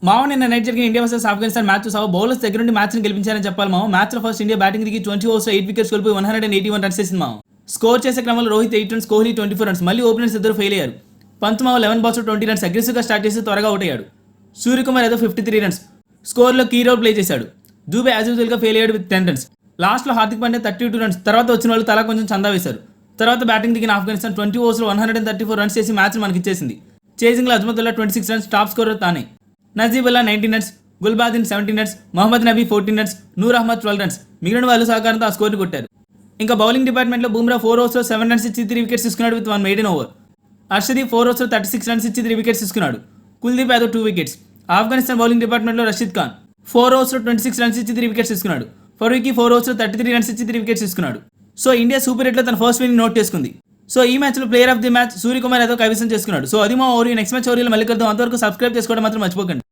మావ నిన్న నైట్ జరిగిన ఇండియా వర్సెస్ ఆఫ్ఘనిస్తాన్ మ్యాచ్ చూసావు. బౌలర్స్ దగ్గర నుండి మ్యాచ్ని గెలిపించారని చెప్పాలి మావ. మ్యాచ్లో ఫస్ట్ ఇండియా బ్యాటింగ్ దిగి 20 ఓవర్స్ 8 వికెట్స్ కోల్పోయి 181 రన్స్ చేసింది మావ. స్కోర్ చేసే క్రమంలో రోహిత్ 8 రన్స్, కోహ్లీ 24 రన్స్. మళ్ళీ ఓపెనర్స్ ఇద్దరు ఫెయిల్ అయ్యారు. పంత్ మావ 11 బాల్స్ 20 రన్స్ అగ్రెసివ్గా స్టార్ట్ చేసి త్వరగా అవుట్ అయ్యాడు. సూర్యకుమార్ యాదవ్ 53 రన్స్ స్కోర్లో కీ రోల్ ప్లే చేశాడు. దూబే యాజ్ యూజువల్గా ఫెయిల్ అయ్యాడు విత్ 10 రన్స్. లాస్ట్లో హార్దిక్ పాండ్యా 32 రన్స్. తర్వాత వచ్చిన వాళ్ళు తలా కొంచెం చందా వేశారు. తర్వాత బ్యాటింగ్ దిగిన ఆఫ్ఘనిస్తాన్ 20 ఓవర్స్లో 134 రన్స్ చేసి మ్యాచ్ మనకి ఇచ్చేసింది. చేజింగ్లో అజ్మతుల్లా 26 రన్స్, టాప్ స్కోరర్ తానే. Najibullah 19 runs, Gulbadin 17 runs, Mohammad Nabi 14 runs, Noor Ahmad 12 runs. మిగిలిన వాళ్ళు సహకారంతో ఆ స్కోర్ని కొట్టారు. ఇంకా బౌలింగ్ డిపార్ట్మెంట్లో బుమ్రా 4 ఓవర్స్లో 7 రన్స్ ఇచ్చి 3 వికెట్స్ తీసుకున్నాడు with 1 maiden over. Harshdeep 4 ఓవర్స్లో 36 runs ఇచ్చి 3 వికెట్స్ తీసుకున్నాడు. కుల్దీప్ యాదవ్ 2 వికెట్స్. ఆఫ్ఘనిస్తాన్ బౌలింగ్ డిపార్ట్మెంట్లో రషీద్ ఖాన్ 4 ఓవర్స్లో 26 రన్స్ ఇచ్చి 3 వికెట్స్ తీసుకున్నాడు. ఫరూకీ 4 ఓవర్స్లో 33 రన్స్ ఇచ్చి 3 వికెట్స్ తీసుకున్నాడు. సో ఇండియా సూపర్ ఎయిట్లో తన ఫస్ట్ విన్ నోట్ చేసుకుంది. సో ఈ మ్యాచ్లో player of the match Suryakumar Yadav కైవసం చేసుకున్నాడు. సో అది మా ఓవర్. నెక్స్ట్ మ్యాచ్ ఓవర్లో మళ్ళీ కలుద్దాం. అంతవరకు సబ్స్క్రైబ్ చేసుకోవడం మాత్రం మర్చిపోకండి.